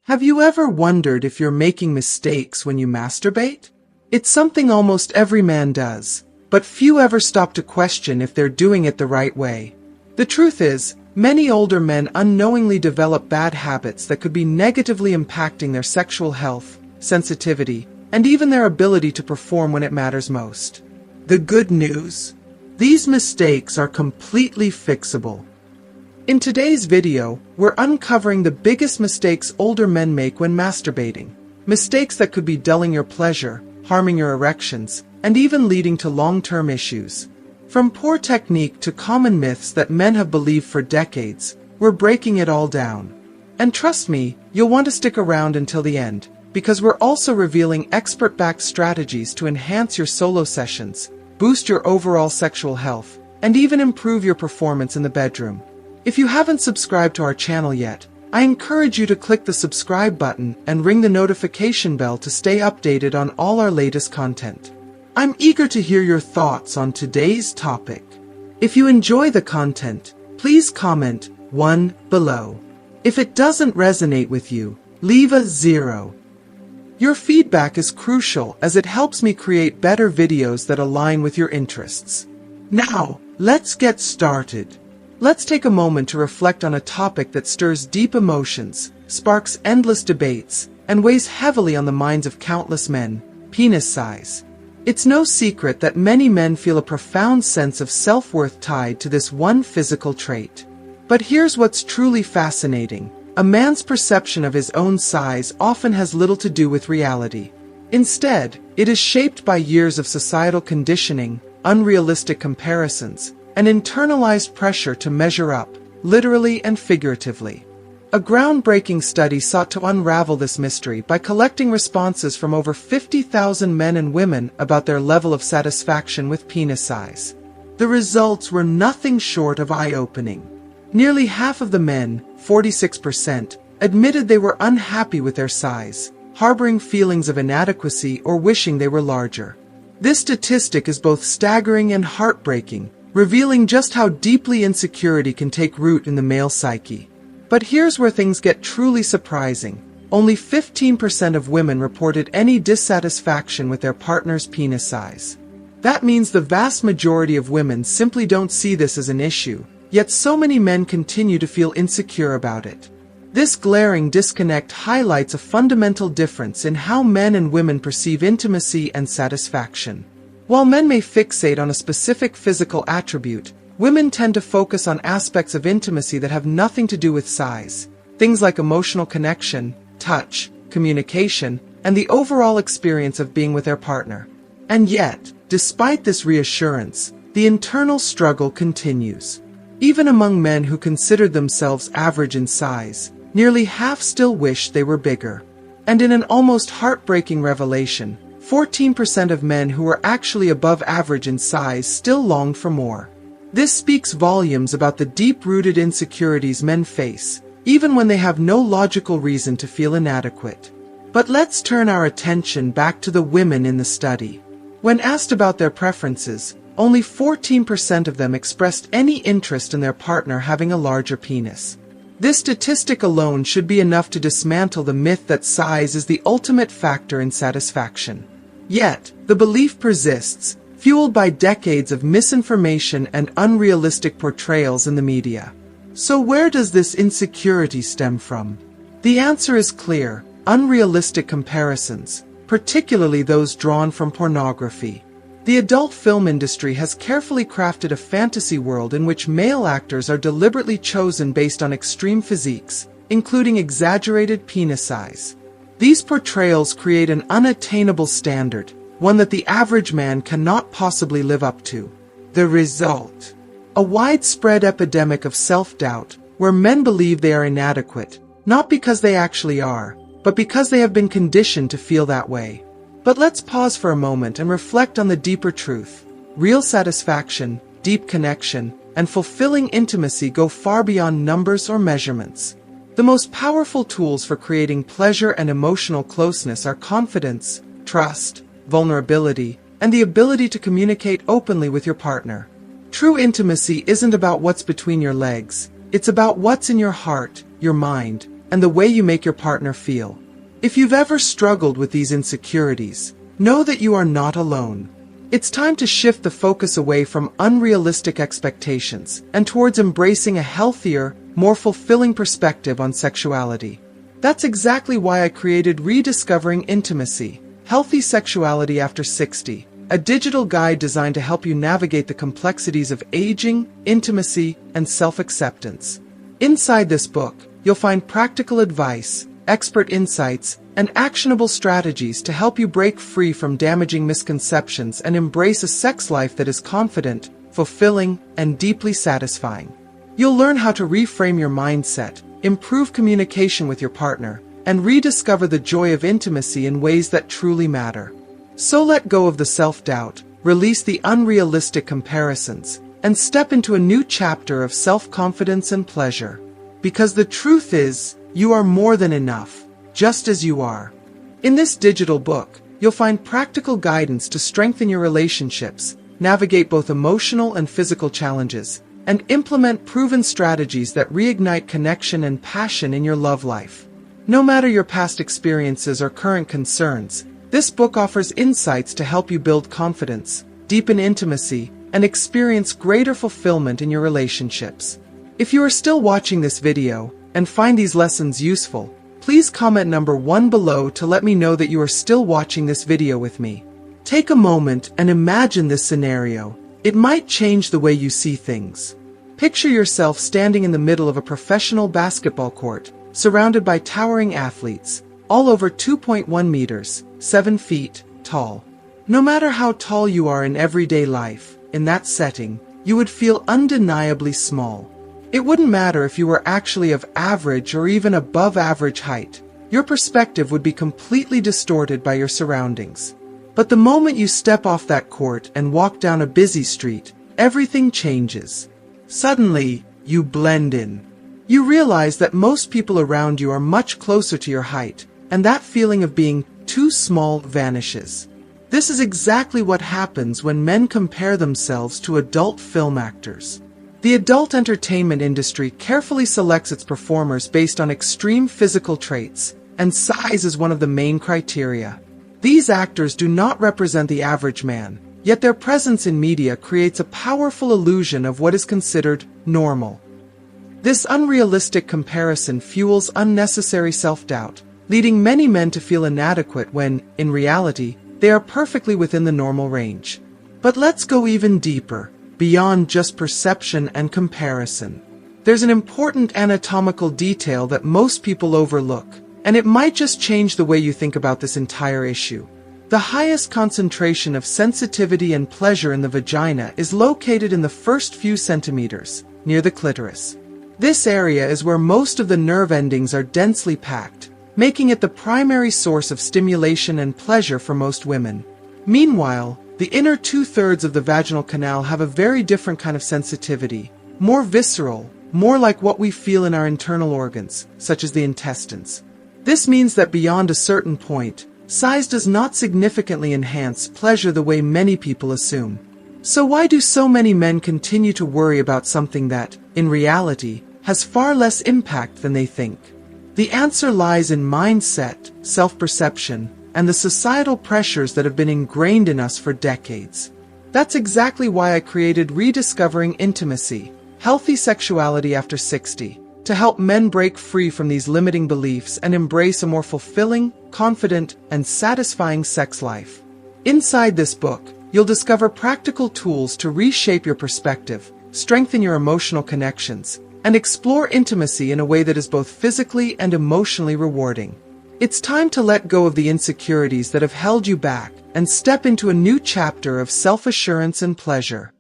Have you ever wondered if you're making mistakes when you masturbate? It's something almost every man does, but few ever stop to question if they're doing it the right way. The truth is, many older men unknowingly develop bad habits that could be negatively impacting their sexual health, sensitivity, and even their ability to perform when it matters most. The good news: these mistakes are completely fixable. In today's video, we're uncovering the biggest mistakes older men make when masturbating. Mistakes that could be dulling your pleasure, harming your erections, and even leading to long-term issues. From poor technique to common myths that men have believed for decades, we're breaking it all down. And trust me, you'll want to stick around until the end, because we're also revealing expert-backed strategies to enhance your solo sessions, boost your overall sexual health, and even improve your performance in the bedroom. If you haven't subscribed to our channel yet, I encourage you to click the subscribe button and ring the notification bell to stay updated on all our latest content. I'm eager to hear your thoughts on today's topic. If you enjoy the content, please comment 1 below. If it doesn't resonate with you, leave a 0. Your feedback is crucial as it helps me create better videos that align with your interests. Now, let's get started. Let's take a moment to reflect on a topic that stirs deep emotions, sparks endless debates, and weighs heavily on the minds of countless men: penis size. It's no secret that many men feel a profound sense of self-worth tied to this one physical trait. But here's what's truly fascinating: a man's perception of his own size often has little to do with reality. Instead, it is shaped by years of societal conditioning, unrealistic comparisons, and internalized pressure to measure up, literally and figuratively. A groundbreaking study sought to unravel this mystery by collecting responses from over 50,000 men and women about their level of satisfaction with penis size. The results were nothing short of eye-opening. Nearly half of the men, 46%, admitted they were unhappy with their size, harboring feelings of inadequacy or wishing they were larger. This statistic is both staggering and heartbreaking, revealing just how deeply insecurity can take root in the male psyche. But here's where things get truly surprising. Only 15% of women reported any dissatisfaction with their partner's penis size. That means the vast majority of women simply don't see this as an issue, yet so many men continue to feel insecure about it. This glaring disconnect highlights a fundamental difference in how men and women perceive intimacy and satisfaction. While men may fixate on a specific physical attribute, women tend to focus on aspects of intimacy that have nothing to do with size. Things like emotional connection, touch, communication, and the overall experience of being with their partner. And yet, despite this reassurance, the internal struggle continues. Even among men who considered themselves average in size, nearly half still wish they were bigger. And in an almost heartbreaking revelation, 14% of men who were actually above average in size still longed for more. This speaks volumes about the deep-rooted insecurities men face, even when they have no logical reason to feel inadequate. But let's turn our attention back to the women in the study. When asked about their preferences, only 14% of them expressed any interest in their partner having a larger penis. This statistic alone should be enough to dismantle the myth that size is the ultimate factor in satisfaction. Yet, the belief persists, fueled by decades of misinformation and unrealistic portrayals in the media. So where does this insecurity stem from? The answer is clear: unrealistic comparisons, particularly those drawn from pornography. The adult film industry has carefully crafted a fantasy world in which male actors are deliberately chosen based on extreme physiques, including exaggerated penis size. These portrayals create an unattainable standard, one that the average man cannot possibly live up to. The result: a widespread epidemic of self-doubt, where men believe they are inadequate, not because they actually are, but because they have been conditioned to feel that way. But let's pause for a moment and reflect on the deeper truth. Real satisfaction, deep connection, and fulfilling intimacy go far beyond numbers or measurements. The most powerful tools for creating pleasure and emotional closeness are confidence, trust, vulnerability, and the ability to communicate openly with your partner. True intimacy isn't about what's between your legs. It's about what's in your heart, your mind, and the way you make your partner feel. If you've ever struggled with these insecurities, know that you are not alone. It's time to shift the focus away from unrealistic expectations and towards embracing a healthier, more fulfilling perspective on sexuality. That's exactly why I created Rediscovering Intimacy, Healthy Sexuality After 60, a digital guide designed to help you navigate the complexities of aging, intimacy, and self-acceptance. Inside this book, you'll find practical advice, expert insights, and actionable strategies to help you break free from damaging misconceptions and embrace a sex life that is confident, fulfilling, and deeply satisfying. You'll learn how to reframe your mindset, improve communication with your partner, and rediscover the joy of intimacy in ways that truly matter. So let go of the self-doubt, release the unrealistic comparisons, and step into a new chapter of self-confidence and pleasure. Because the truth is, you are more than enough, just as you are. In this digital book, you'll find practical guidance to strengthen your relationships, navigate both emotional and physical challenges, and implement proven strategies that reignite connection and passion in your love life. No matter your past experiences or current concerns, this book offers insights to help you build confidence, deepen intimacy, and experience greater fulfillment in your relationships. If you are still watching this video and find these lessons useful, please comment number 1 below to let me know that you are still watching this video with me. Take a moment and imagine this scenario. It might change the way you see things. Picture yourself standing in the middle of a professional basketball court, surrounded by towering athletes, all over 2.1 meters, 7 feet, tall. No matter how tall you are in everyday life, in that setting, you would feel undeniably small. It wouldn't matter if you were actually of average or even above average height. Your perspective would be completely distorted by your surroundings. But the moment you step off that court and walk down a busy street, everything changes. Suddenly, you blend in. You realize that most people around you are much closer to your height, and that feeling of being too small vanishes. This is exactly what happens when men compare themselves to adult film actors. The adult entertainment industry carefully selects its performers based on extreme physical traits, and size is one of the main criteria. These actors do not represent the average man, yet their presence in media creates a powerful illusion of what is considered normal. This unrealistic comparison fuels unnecessary self-doubt, leading many men to feel inadequate when, in reality, they are perfectly within the normal range. But let's go even deeper, beyond just perception and comparison. There's an important anatomical detail that most people overlook, and it might just change the way you think about this entire issue. The highest concentration of sensitivity and pleasure in the vagina is located in the first few centimeters, near the clitoris. This area is where most of the nerve endings are densely packed, making it the primary source of stimulation and pleasure for most women. Meanwhile, the inner 2/3 of the vaginal canal have a very different kind of sensitivity, more visceral, more like what we feel in our internal organs, such as the intestines. This means that beyond a certain point, size does not significantly enhance pleasure the way many people assume. So why do so many men continue to worry about something that, in reality, has far less impact than they think? The answer lies in mindset, self-perception, and the societal pressures that have been ingrained in us for decades. That's exactly why I created Rediscovering Intimacy, Healthy Sexuality After 60, to help men break free from these limiting beliefs and embrace a more fulfilling, confident, and satisfying sex life. Inside this book, you'll discover practical tools to reshape your perspective, strengthen your emotional connections, and explore intimacy in a way that is both physically and emotionally rewarding. It's time to let go of the insecurities that have held you back and step into a new chapter of self-assurance and pleasure.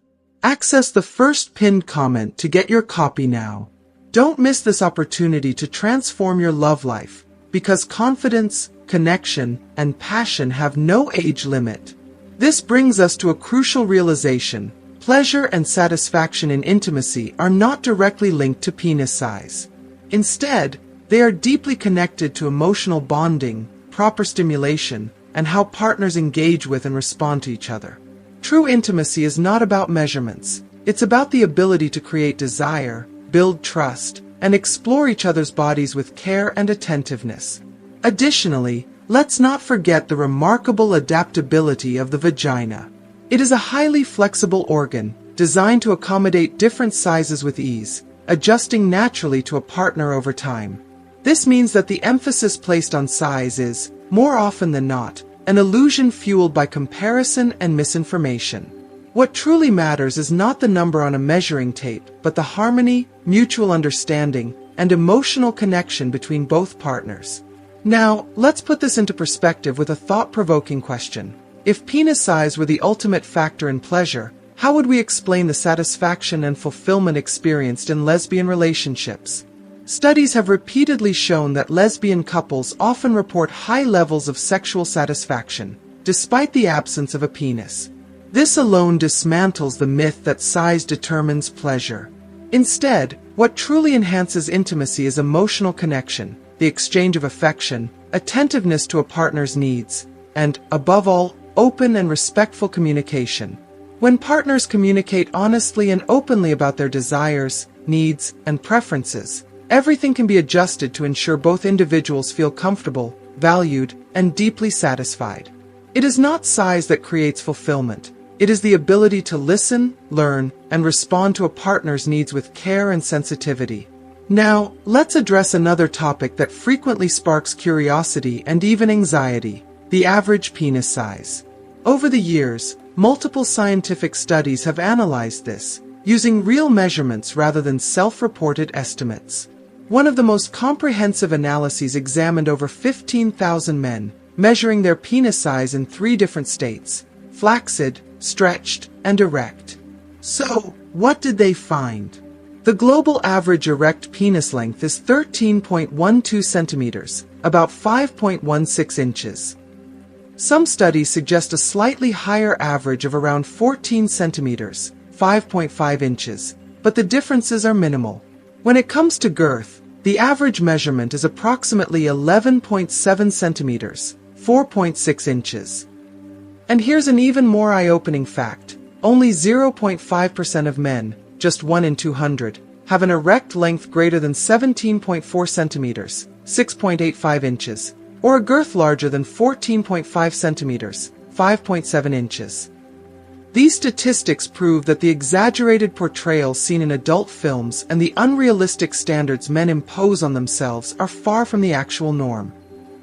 Access the first pinned comment to get your copy now. Don't miss this opportunity to transform your love life, because confidence, connection, and passion have no age limit. This brings us to a crucial realization. Pleasure and satisfaction in intimacy are not directly linked to penis size. Instead, they are deeply connected to emotional bonding, proper stimulation, and how partners engage with and respond to each other. True intimacy is not about measurements. It's about the ability to create desire, build trust, and explore each other's bodies with care and attentiveness. Additionally, let's not forget the remarkable adaptability of the vagina. It is a highly flexible organ, designed to accommodate different sizes with ease, adjusting naturally to a partner over time. This means that the emphasis placed on size is, more often than not, an illusion fueled by comparison and misinformation. What truly matters is not the number on a measuring tape, but the harmony, mutual understanding, and emotional connection between both partners. Now, let's put this into perspective with a thought-provoking question. If penis size were the ultimate factor in pleasure, how would we explain the satisfaction and fulfillment experienced in lesbian relationships? Studies have repeatedly shown that lesbian couples often report high levels of sexual satisfaction, despite the absence of a penis. This alone dismantles the myth that size determines pleasure. Instead, what truly enhances intimacy is emotional connection, the exchange of affection, attentiveness to a partner's needs, and, above all, open and respectful communication. When partners communicate honestly and openly about their desires, needs, and preferences, everything can be adjusted to ensure both individuals feel comfortable, valued, and deeply satisfied. It is not size that creates fulfillment. It is the ability to listen, learn, and respond to a partner's needs with care and sensitivity. Now, let's address another topic that frequently sparks curiosity and even anxiety: the average penis size. Over the years, multiple scientific studies have analyzed this, using real measurements rather than self-reported estimates. One of the most comprehensive analyses examined over 15,000 men, measuring their penis size in 3 different states: flaccid, stretched, and erect. So, what did they find? The global average erect penis length is 13.12 centimeters, about 5.16 inches. Some studies suggest a slightly higher average of around 14 centimeters, 5.5 inches, but the differences are minimal. When it comes to girth, the average measurement is approximately 11.7 centimeters, 4.6 inches. And here's an even more eye-opening fact: only 0.5% of men, just 1 in 200, have an erect length greater than 17.4 centimeters, 6.85 inches, or a girth larger than 14.5 centimeters, 5.7 inches. These statistics prove that the exaggerated portrayals seen in adult films and the unrealistic standards men impose on themselves are far from the actual norm.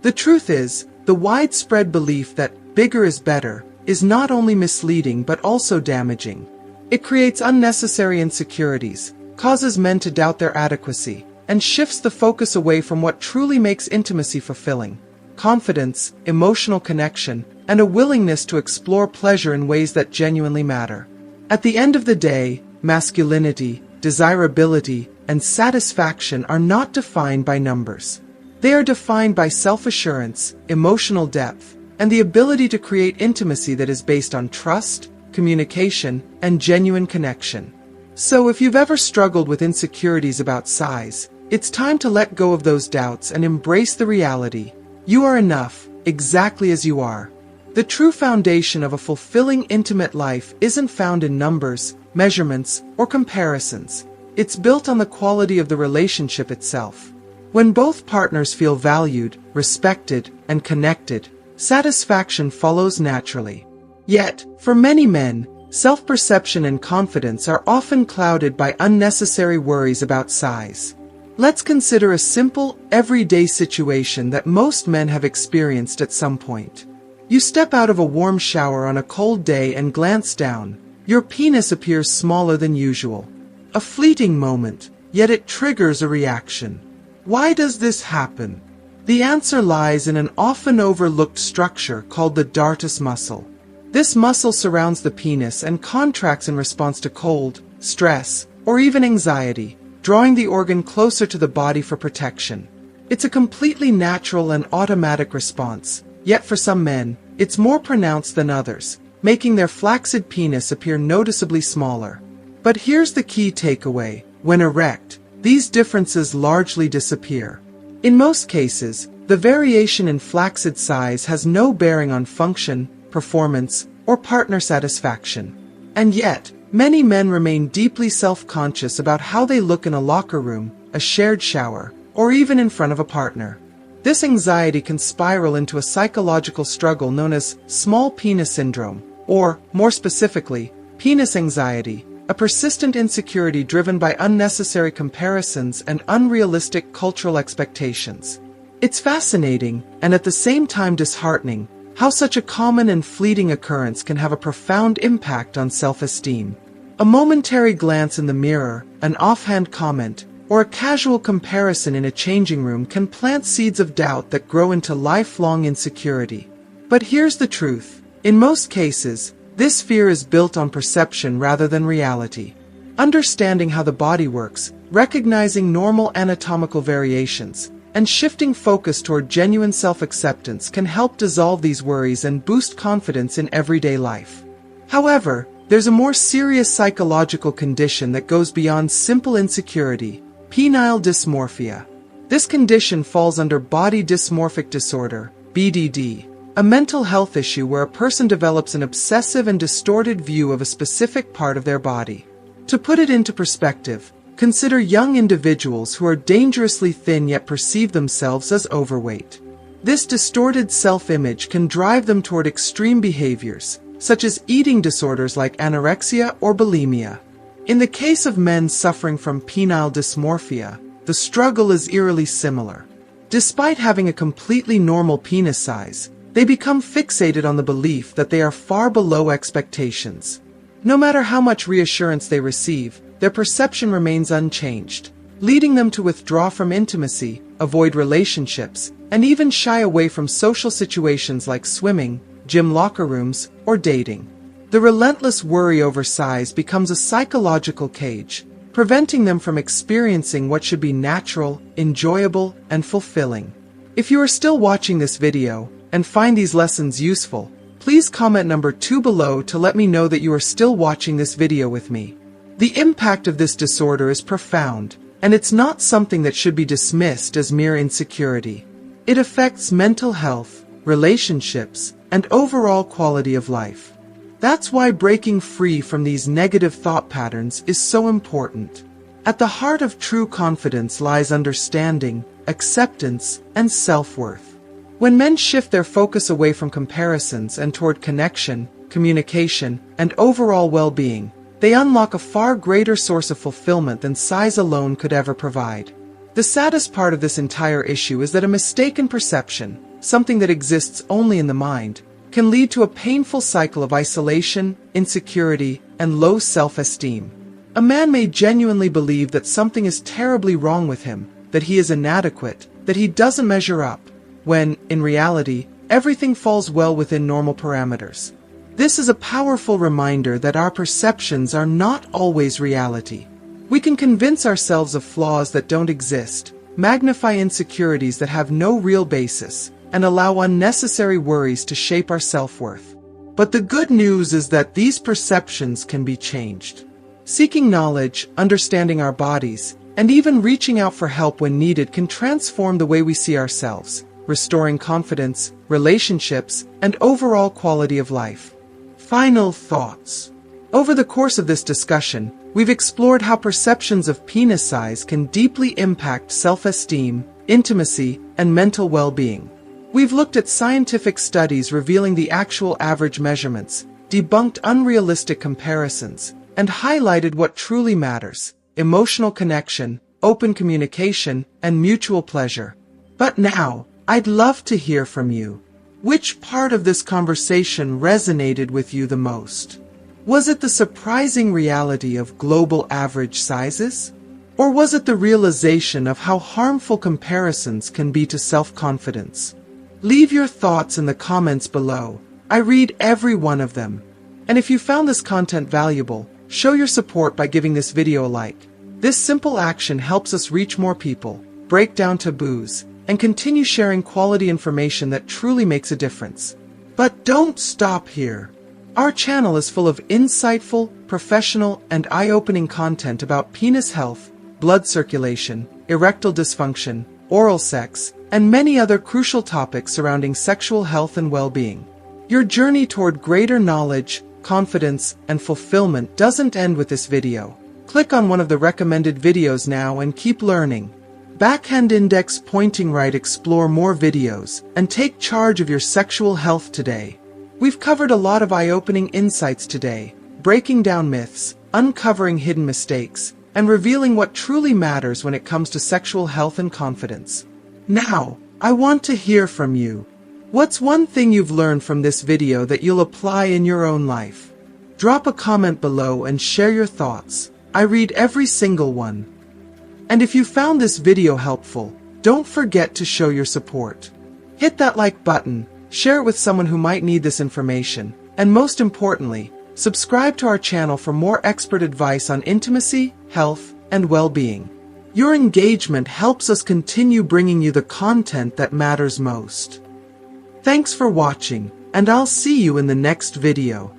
The truth is, the widespread belief that bigger is better is not only misleading but also damaging. It creates unnecessary insecurities, causes men to doubt their adequacy, and shifts the focus away from what truly makes intimacy fulfilling: confidence, emotional connection, and a willingness to explore pleasure in ways that genuinely matter. At the end of the day, masculinity, desirability, and satisfaction are not defined by numbers. They are defined by self-assurance, emotional depth, and the ability to create intimacy that is based on trust, communication, and genuine connection. So if you've ever struggled with insecurities about size, it's time to let go of those doubts and embrace the reality: you are enough, exactly as you are. The true foundation of a fulfilling intimate life isn't found in numbers, measurements, or comparisons. It's built on the quality of the relationship itself. When both partners feel valued, respected, and connected, satisfaction follows naturally. Yet, for many men, self-perception and confidence are often clouded by unnecessary worries about size. Let's consider a simple, everyday situation that most men have experienced at some point. You step out of a warm shower on a cold day and glance down. Your penis appears smaller than usual. A fleeting moment, yet it triggers a reaction. Why does this happen? The answer lies in an often overlooked structure called the dartus muscle. This muscle surrounds the penis and contracts in response to cold, stress, or even anxiety, drawing the organ closer to the body for protection. It's a completely natural and automatic response, yet for some men, it's more pronounced than others, making their flaccid penis appear noticeably smaller. But here's the key takeaway: when erect, these differences largely disappear. In most cases, the variation in flaccid size has no bearing on function, performance, or partner satisfaction. And yet, many men remain deeply self-conscious about how they look in a locker room, a shared shower, or even in front of a partner. This anxiety can spiral into a psychological struggle known as small penis syndrome, or, more specifically, penis anxiety, a persistent insecurity driven by unnecessary comparisons and unrealistic cultural expectations. It's fascinating, and at the same time disheartening, how such a common and fleeting occurrence can have a profound impact on self-esteem. A momentary glance in the mirror, an offhand comment, or a casual comparison in a changing room can plant seeds of doubt that grow into lifelong insecurity. But here's the truth. In most cases, this fear is built on perception rather than reality. Understanding how the body works, recognizing normal anatomical variations, and shifting focus toward genuine self-acceptance can help dissolve these worries and boost confidence in everyday life. However, there's a more serious psychological condition that goes beyond simple insecurity: penile dysmorphia. This condition falls under body dysmorphic disorder, BDD, a mental health issue where a person develops an obsessive and distorted view of a specific part of their body. To put it into perspective, consider young individuals who are dangerously thin yet perceive themselves as overweight. This distorted self-image can drive them toward extreme behaviors, such as eating disorders like anorexia or bulimia. In the case of men suffering from penile dysmorphia, the struggle is eerily similar. Despite having a completely normal penis size, they become fixated on the belief that they are far below expectations. No matter how much reassurance they receive, their perception remains unchanged, leading them to withdraw from intimacy, avoid relationships, and even shy away from social situations like swimming, gym locker rooms, or dating. The relentless worry over size becomes a psychological cage, preventing them from experiencing what should be natural, enjoyable, and fulfilling. If you are still watching this video and find these lessons useful, please comment number 2 below to let me know that you are still watching this video with me. The impact of this disorder is profound, and it's not something that should be dismissed as mere insecurity. It affects mental health, relationships, and overall quality of life. That's why breaking free from these negative thought patterns is so important. At the heart of true confidence lies understanding, acceptance, and self-worth. When men shift their focus away from comparisons and toward connection, communication, and overall well-being, they unlock a far greater source of fulfillment than size alone could ever provide. The saddest part of this entire issue is that a mistaken perception, something that exists only in the mind, can lead to a painful cycle of isolation, insecurity, and low self-esteem. A man may genuinely believe that something is terribly wrong with him, that he is inadequate, that he doesn't measure up, when, in reality, everything falls well within normal parameters. This is a powerful reminder that our perceptions are not always reality. We can convince ourselves of flaws that don't exist, magnify insecurities that have no real basis, and allow unnecessary worries to shape our self-worth. But the good news is that these perceptions can be changed. Seeking knowledge, understanding our bodies, and even reaching out for help when needed can transform the way we see ourselves, restoring confidence, relationships, and overall quality of life. Final thoughts. Over the course of this discussion, we've explored how perceptions of penis size can deeply impact self-esteem, intimacy, and mental well-being. We've looked at scientific studies revealing the actual average measurements, debunked unrealistic comparisons, and highlighted what truly matters: emotional connection, open communication, and mutual pleasure. But now, I'd love to hear from you. Which part of this conversation resonated with you the most? Was it the surprising reality of global average sizes? Or was it the realization of how harmful comparisons can be to self-confidence? Leave your thoughts in the comments below. I read every one of them. And if you found this content valuable, show your support by giving this video a like. This simple action helps us reach more people, break down taboos, and continue sharing quality information that truly makes a difference. But don't stop here. Our channel is full of insightful, professional, and eye-opening content about penis health, blood circulation, erectile dysfunction, oral sex, and many other crucial topics surrounding sexual health and well-being. Your journey toward greater knowledge, confidence, and fulfillment doesn't end with this video. Click on one of the recommended videos now and keep learning. Backhand index pointing right. Explore more videos and take charge of your sexual health today. We've covered a lot of eye-opening insights today, breaking down myths, uncovering hidden mistakes, and revealing what truly matters when it comes to sexual health and confidence. Now, I want to hear from you. What's one thing you've learned from this video that you'll apply in your own life? Drop a comment below and share your thoughts. I read every single one. And if you found this video helpful, don't forget to show your support. Hit that like button, share it with someone who might need this information, and most importantly, subscribe to our channel for more expert advice on intimacy, health, and well-being. Your engagement helps us continue bringing you the content that matters most. Thanks for watching, and I'll see you in the next video.